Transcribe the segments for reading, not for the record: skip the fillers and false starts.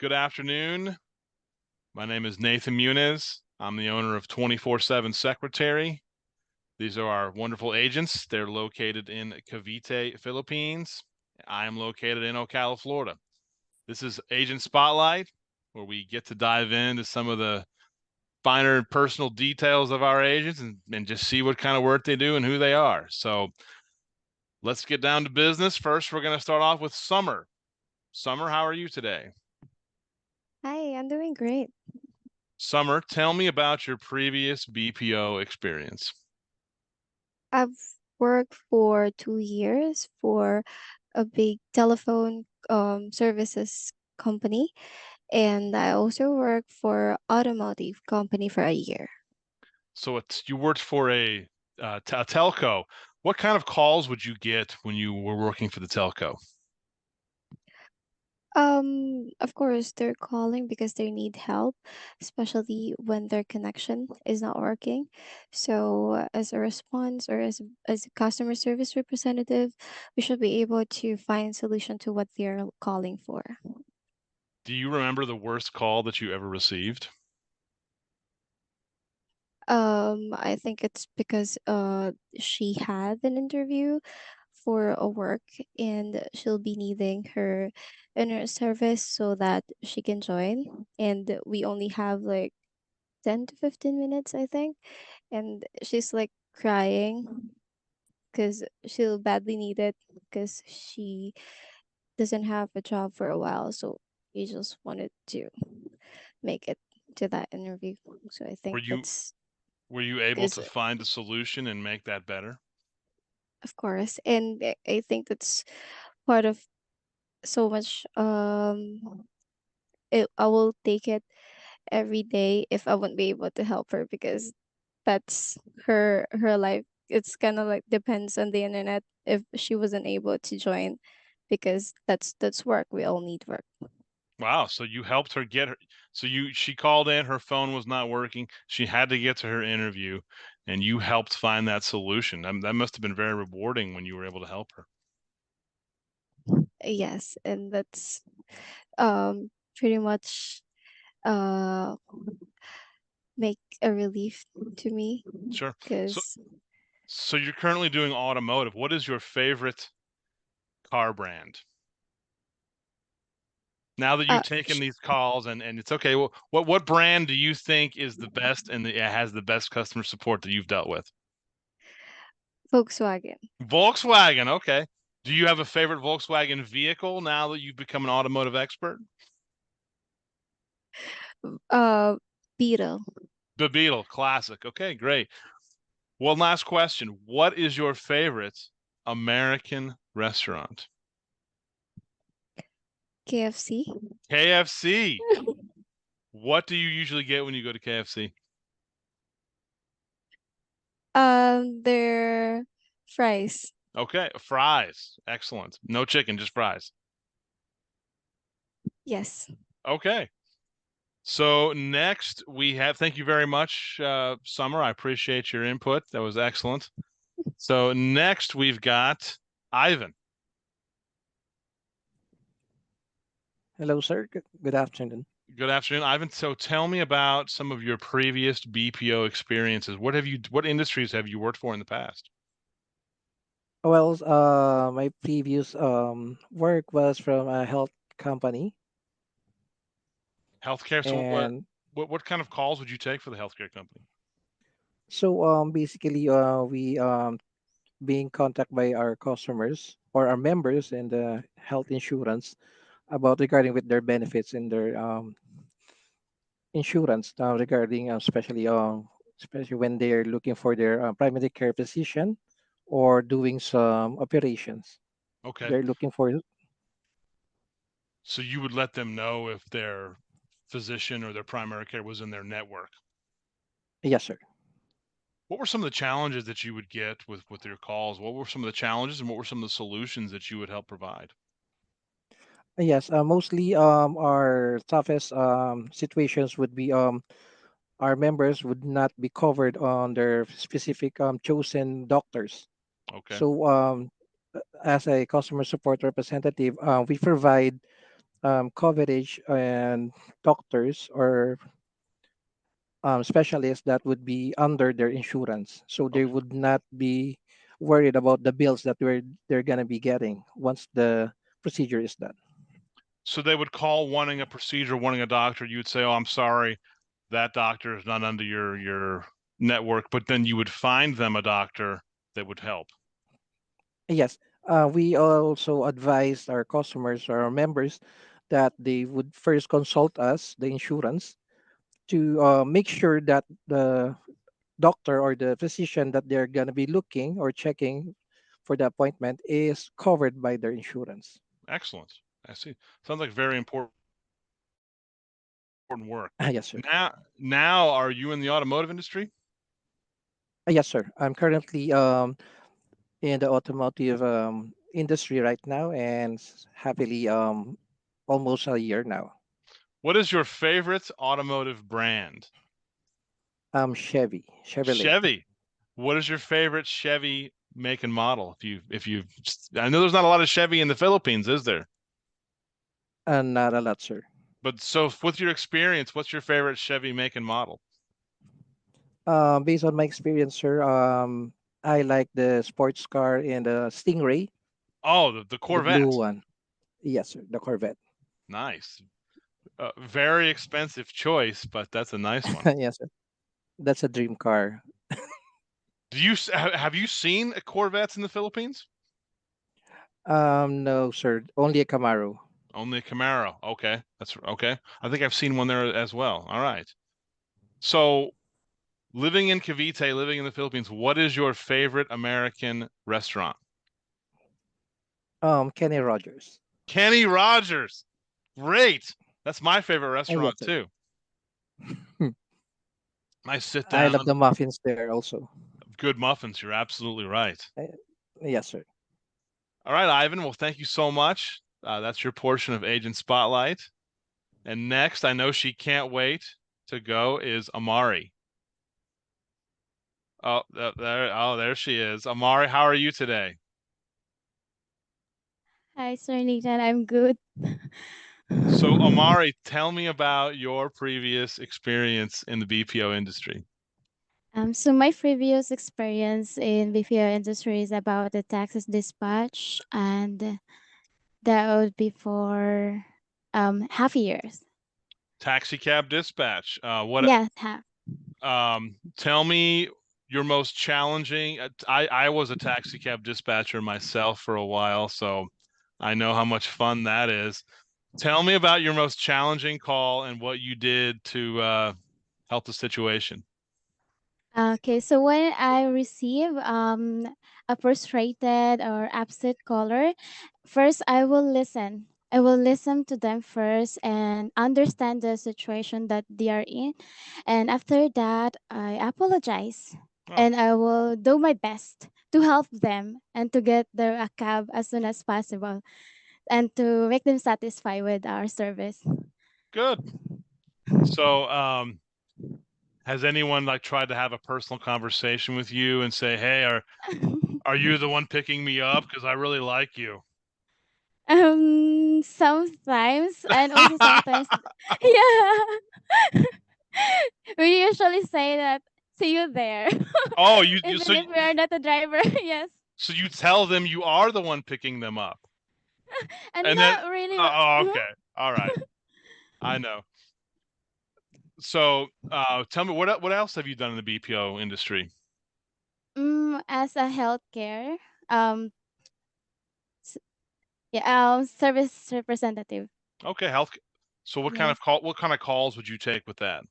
Good afternoon. My name is Nathan Muniz. I'm the owner of 24/7 Secretary. These are our wonderful agents. They're located in Cavite, Philippines. I am located in Ocala, Florida. This is Agent Spotlight, where we get to dive into some of the finer personal details of our agents and just see what kind of work they do and who they are. So let's get down to business. First, we're going to start off with Summer. Summer, how are you today? Hi, I'm doing great. Summer, tell me about your previous BPO experience. I've worked for 2 years for a big telephone services company, and I also worked for automotive company for a year. So you worked for a telco. What kind of calls would you get when you were working for the telco? Of course, they're calling because they need help, especially when their connection is not working. So, as a response or as a customer service representative, we should be able to find solution to what they're calling for. Do you remember the worst call that you ever received? I think it's because she had an interview for a work and she'll be needing her internet service so that she can join. And we only have like 10 to 15 minutes, I think. And she's like crying because she'll badly need it because she doesn't have a job for a while. So we just wanted to make it to that interview. So I Were think you that's were you able because to find a solution and make that better? of course, and I think that's part of so much. I will take it every day if I won't be able to help her because that's her life. It's kind of like depends on the internet if she wasn't able to join because that's work. We all need work. Wow, so you helped her get her she called in, her phone was not working. She had to get to her interview and you helped find that solution. That must have been very rewarding when you were able to help her. Yes, and that's pretty much uh make a relief to me Sure. So because so you're currently doing automotive. What is your favorite car brand? Now that uh you've taken these calls and it's okay, well, what brand do you think is the best and has the best customer support that you've dealt with? Volkswagen. Volkswagen, okay. Do you have a favorite Volkswagen vehicle now that you've become an automotive expert? Uh, Beetle. The Beetle, classic. Okay, great. One last question. What is your favorite American restaurant? KFC. KFC. What do you usually get when you go to KFC? Their fries. Okay, fries. Excellent. No chicken, just fries. Yes. Okay. So next we have, thank you very much, Summer. I appreciate your input. That was excellent. So next we've got Ivan. Hello, sir. Good afternoon. Good afternoon, Ivan. So tell me about some of your previous BPO experiences. What industries have you worked for in the past? Well, my previous work was from a health company, Healthcare. So and what kind of calls would you take for the healthcare company? so basically, we being contacted by our customers or our members in the health insurance about regarding with their benefits in their insurance regarding especially when they're looking for their primary care physician or doing some operations. Okay. They're looking for. So you would let them know if their physician or their primary care was in their network. Yes, sir. What were some of the challenges that you would get with your calls? What were some of the challenges and what were some of the solutions that you would help provide? Yes, mostly our toughest situations would be our members would not be covered on their specific chosen doctors. Okay. So, as a customer support representative, we provide coverage and doctors or specialists that would be under their insurance, so they Okay. would not be worried about the bills that they're gonna be getting once the procedure is done. So they would call wanting a procedure, wanting a doctor. You would say, "Oh, I'm sorry, that doctor is not under your network," but then you would find them a doctor that would help. Yes, we also advise our customers or our members that they would first consult us, the insurance, to make sure that the doctor or the physician that they're going to be looking or checking for the appointment is covered by their insurance. Excellent. I see. Sounds like very important work. Yes, sir. Now, are you in the automotive industry? Yes, sir. I'm currently in the automotive industry right now and happily almost a year now. What is your favorite automotive brand? Chevrolet. Chevy. What is your favorite Chevy make and model? If you, I know there's not a lot of Chevy in the Philippines, is there? Not a lot, sir. But so with your experience, what's your favorite Chevy make and model? Based on my experience, sir, I like the sports car and the Stingray, Oh, the the blue Corvette. one. Yes, sir, the Corvette. Nice. Very expensive choice, but that's a nice one. Yes, sir. That's a dream car. Have you seen Corvettes in the Philippines? No, sir, only a Camaro. Only a Camaro. Okay, that's okay. I think I've seen one there as well. All right. So living in Cavite, living in the Philippines, what is your favorite American restaurant? Kenny Rogers. Kenny Rogers. Great. That's my favorite Yes, restaurant sir. too. Nice sit I love down, the muffins there also. good muffins. You're absolutely right. Uh, yes, sir. All right, Ivan. Well, thank you so much. That's your portion of Agent Spotlight. And next, I know she can't wait to go, is Amari. There she is. Amari, how are you today? Hi, Sir Nathan. I'm good. So, Amari, tell me about your previous experience in the BPO industry. So my previous experience in BPO industry is about the taxes dispatch, and that would be for half years. Taxi cab dispatch. What? Yes, half. Tell me your most challenging. I was a taxi cab dispatcher myself for a while, so I know how much fun that is. Tell me about your most challenging call and what you did to help the situation. Okay, so when I receive a frustrated or upset caller, first I will listen. I will listen to them first and understand the situation that they are in. And after that, I apologize. Oh, And I will do my best to help them and to get their a cab as soon as possible and to make them satisfied with our service. good. So, has anyone like tried to have a personal conversation with you and say, "Hey, are you the one picking me up? Because I really like you." Sometimes and also sometimes, yeah. We usually say that, see you there. Oh, you Even if we are not a driver, yes. so you tell them you are the one picking them up, And and then not really. oh, Mhm. okay, all right, I know. So, tell me what else have you done in the BPO industry? As a healthcare, um, s- yeah, service representative. Okay, health. So Yes. what kind of calls would you take with that?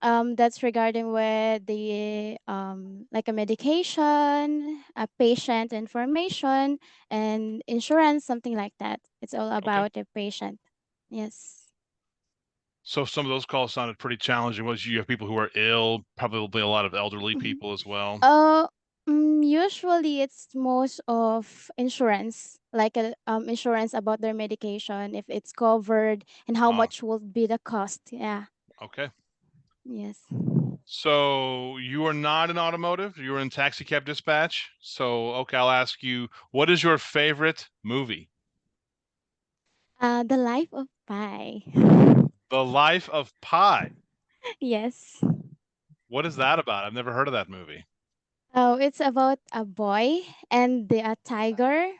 That's regarding with the like a medication, a patient information, and insurance, something like that. It's all Okay. about the patient. Yes. So some of those calls sounded pretty challenging. Was you have people who are ill, probably a lot of elderly Mhm. people as well. Uh, Usually it's most of insurance, like a insurance about their medication, if it's covered, and how Uh, much will be the cost. Yeah. okay. Yes. So you are not in automotive, you are in taxi cab dispatch. So okay, I'll ask you, what is your favorite movie? The life of Pi. The Life of Pi. Yes. What is that about? I've never heard of that movie. Oh, it's about a boy and a tiger.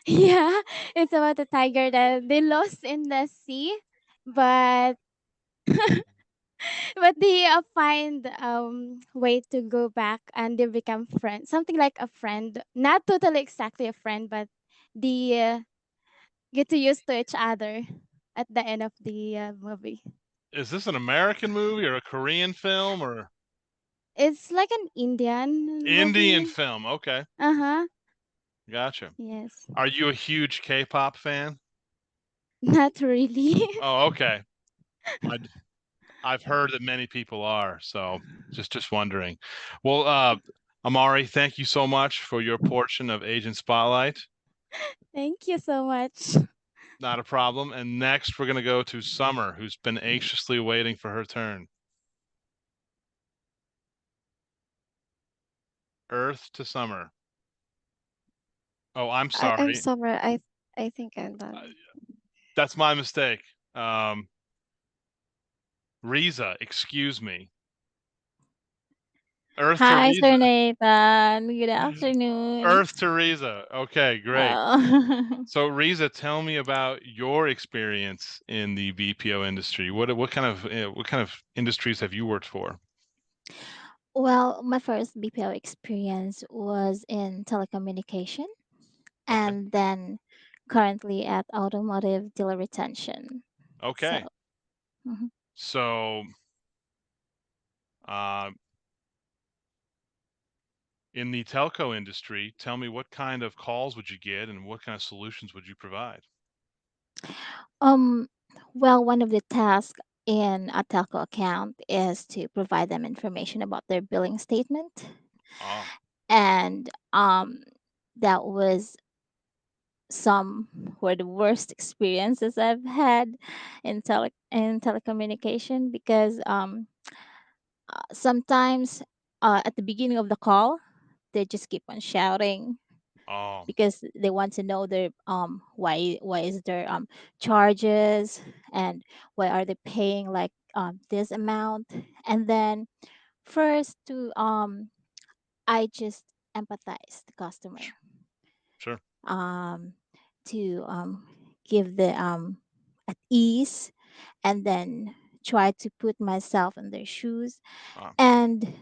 Yeah, it's about a tiger that they lost in the sea, but they find way to go back and they become friends, something like a friend, not totally exactly a friend, but they get to used to each other at the end of the movie. Is this an American movie or a Korean film or It's like an Indian Indian movie. film? Okay, Uh-huh. gotcha. Yes. Are you a huge K-pop fan? Not really. Oh, okay. I I've heard that many people are, so just wondering. Well, Amari, thank you so much for your portion of Agent Spotlight. Thank you so much. Not a problem. And next, we're gonna go to Summer, who's been anxiously waiting for her turn. Earth to Summer. Oh, I'm I'm sorry. Summer. I think I'm Uh, done. That's my mistake. Riza, excuse me. Earth to Hi, Riza. Sir Nathan. Good afternoon. Earth to Riza. Okay, great. Oh. So Riza, tell me about your experience in the BPO industry. What kind of industries have you worked for? Well, my first BPO experience was in telecommunication Okay. and then currently at automotive dealer retention. So, Okay. mhm. So, uh, in the telco industry, tell me what kind of calls would you get and what kind of solutions would you provide? um, well, one of the tasks in a telco account is to provide them information about their billing statement, Ah, and that was some were the worst experiences I've had in telecommunication because sometimes at the beginning of the call they just keep on shouting oh, because they want to know their why is their charges and why are they paying like this amount, and then first to I just empathize the customer, sh- sure. um, to give the at ease, and then try to put myself in their shoes Ah, and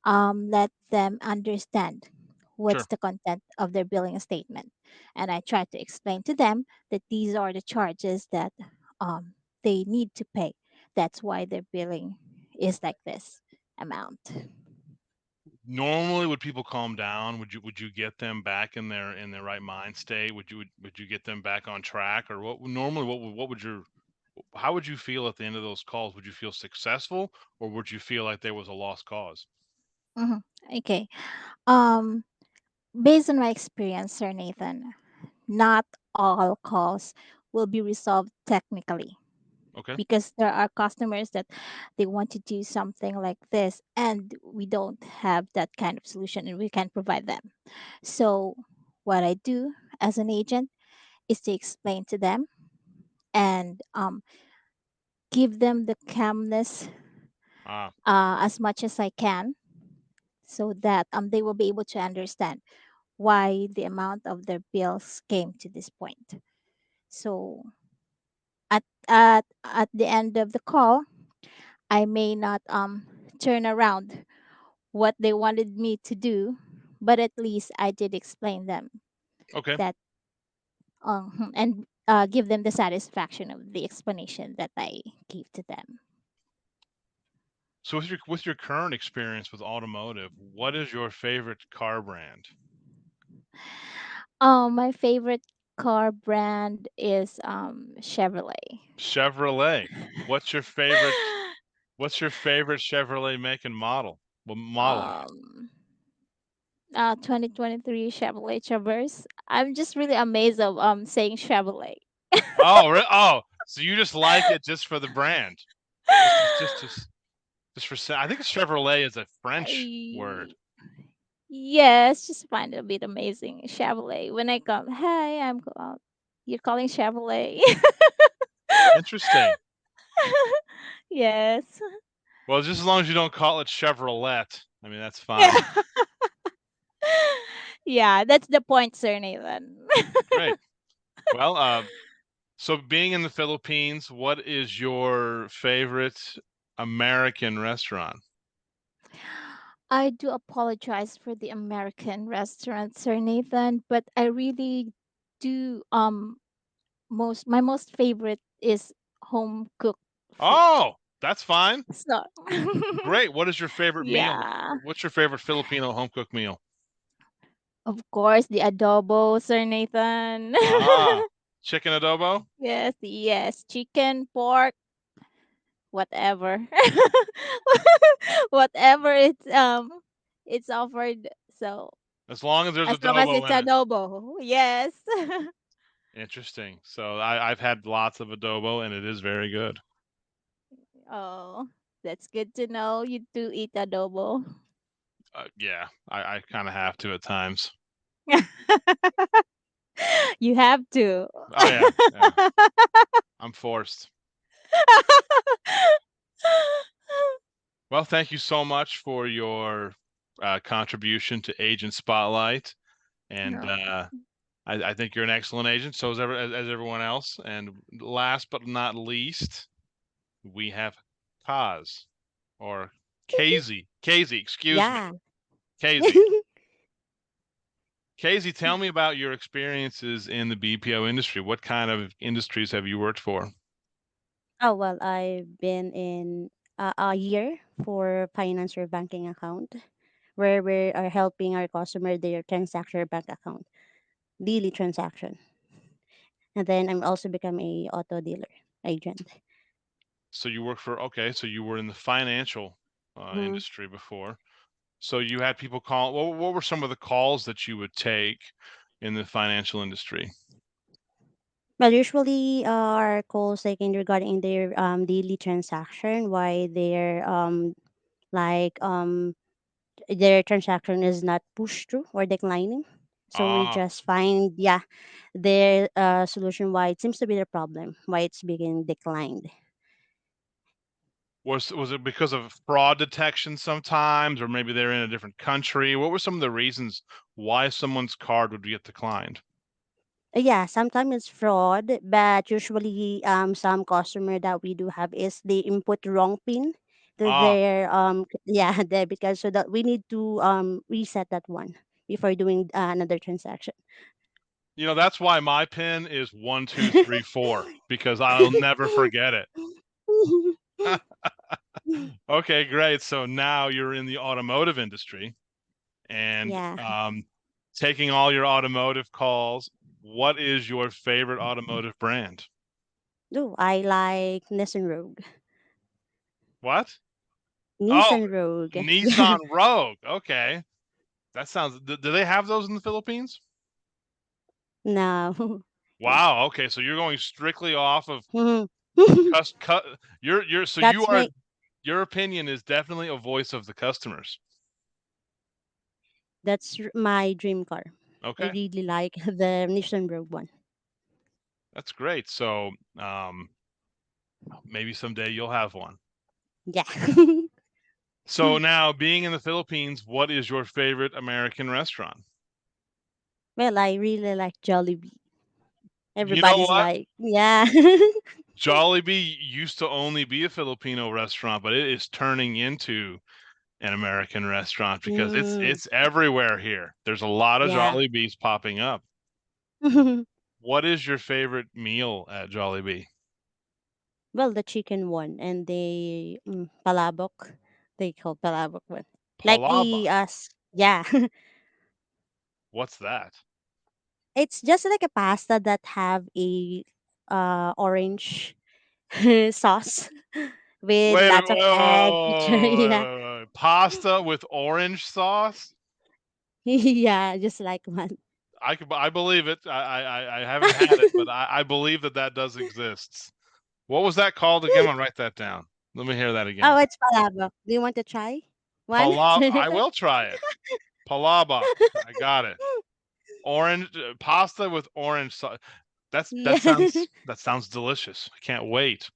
let them understand what's sure. the content of their billing statement. And I try to explain to them that these are the charges that they need to pay. That's why their billing is like this amount. Normally, would people calm down? Would you get them back in their right mind state? Would you get them back on track, or what would your how would you feel at the end of those calls? Would you feel successful, or would you feel like there was a lost cause? Mhm. Okay. Um, Based on my experience, Sir Nathan, not all calls will be resolved technically Okay. because there are customers that they want to do something like this and we don't have that kind of solution and we can't provide them. So what I do as an agent is to explain to them and give them the calmness Ah, as much as I can so that they will be able to understand why the amount of their bills came to this point. So at the end of the call, I may not turn around what they wanted me to do, but at least I did explain them okay. that and give them the satisfaction of the explanation that I gave to them. So with your current experience with automotive, what is your favorite car brand? My favorite car brand is Chevrolet. Chevrolet. What's your favorite what's your favorite Chevrolet make and model? Well, model year. um 2023 Chevrolet Traverse. I'm just really amazed of saying Chevrolet. Oh, so you just like it just for the brand. Just for I think Chevrolet is a French word. I, yes, just find it a bit amazing. Chevrolet. When I come, hey, you're calling Chevrolet. Interesting. Yes. Well, just as long as you don't call it Chevrolet, I mean that's Yeah. fine. Yeah, that's the point, Sir Nathan. Great. Well, so being in the Philippines, what is your favorite American restaurant? I do apologize for the American restaurant, Sir Nathan, but I really do my most favorite is home cooked food. Oh, that's fine. So Great. What is your favorite meal? yeah. What's your favorite Filipino home cooked meal? Of course, the adobo, Sir Nathan. Ah, chicken adobo? Yes, yes. Chicken, pork, whatever. Whatever it's offered. So As long as there's as long as adobo it's in it. adobo. Yes. Interesting. So I've had lots of adobo and it is very good. Oh, that's good to know. You do eat adobo. Yeah, I kind of have to at times. You have to. Oh yeah, yeah. I'm forced. Well, thank you so much for your contribution to Agent Spotlight, and No. I think you're an excellent agent. So is as everyone else. And last but not least, we have Kaz or Casey. Casey, excuse me, Yeah. Casey. Casey, tell me about your experiences in the BPO industry. What kind of industries have you worked for? Oh, well, I've been in a year for finance or banking account where we are helping our customer their transaction bank account, daily transaction. And then I'm also become a auto dealer agent. So you work for, okay, so you were in the financial Mhm. industry before. So you had people call, what were some of the calls that you would take in the financial industry? Well, usually our calls taken regarding their daily transaction, why like um their transaction is not pushed through or declining. So we Ah, just find, yeah, their solution why it seems to be the problem, why it's being declined. was it because of fraud detection sometimes, or maybe they're in a different country? What were some of the reasons why someone's card would get declined? Yeah, sometimes it's fraud, but usually some customer that we do have is they input wrong pin to Ah, their yeah, debit card, so that we need to reset that one before doing another transaction. that's why my pin is 1234 because I'll never forget it. Okay, great. So now you're in the automotive industry and Yeah. taking all your automotive calls. What is your favorite automotive brand? Do I like Nissan Rogue? What? Oh, Nissan Rogue. Yeah. Nissan Rogue. Okay. That sounds, do they have those in the Philippines? No. Wow. Okay. So you're going strictly off of Mhm. cut. So you That's are, my your opinion is definitely a voice of the customers. my dream car. I Okay. really like the Nissan Rogue one. That's great. So maybe someday you'll have one. Yeah. So now, being in the Philippines, what is your favorite American restaurant? Well, I really like Jollibee. You know Everybody's what? like, yeah. Jollibee used to only be a Filipino restaurant, but it is turning into an American restaurant because it's Mm, it's everywhere here. There's a lot of yeah. Jollibees popping up. What is your favorite meal at Jollibee? Well, the chicken one and the palabok. They call palabok one. Like Palaba. the yeah. What's that? It's just like a pasta that have a orange sauce with Wait, lots of egg. Yeah. wait. Pasta with orange sauce? Yeah, just like one. I believe it. I haven't had it, but I believe that does exist. What was that called again? I'll write that down. Let me hear that Oh, again. it's palabok. Do you want to try one? I will try it. Palabok. I got it. Orange pasta with orange sauce. That Yeah. sounds delicious. I can't wait.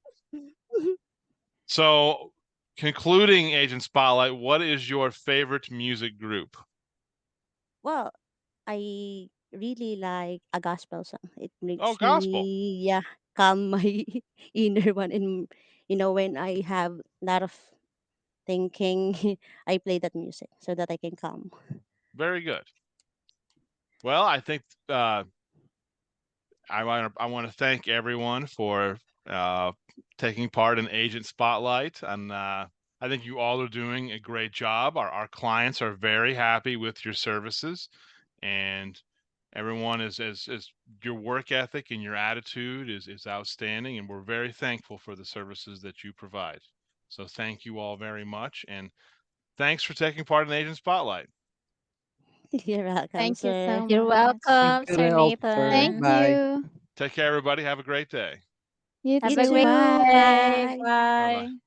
So, concluding Agent Spotlight, what is your favorite music group? Well, I really like a gospel song. It Oh, makes gospel. me, yeah, calm my inner one. And when I have a lot of thinking, I play that music so that I can calm. Very good. Well, I think I want to thank everyone for uh, taking part in Agent Spotlight, and I think you all are doing a great job. Our clients are very happy with your services, and everyone is your work ethic and your attitude is outstanding, and we're very thankful for the services that you provide. So thank you all very much, and thanks for taking part in Agent Spotlight. You're welcome, Thank you sir. so You're much. Thank welcome, you Sir rin also, sir. Thank Nathan. Bye. you. Take care, everybody. Have a great day. You Have You a too. great too. Bye. day. Bye. Bye bye. Bye.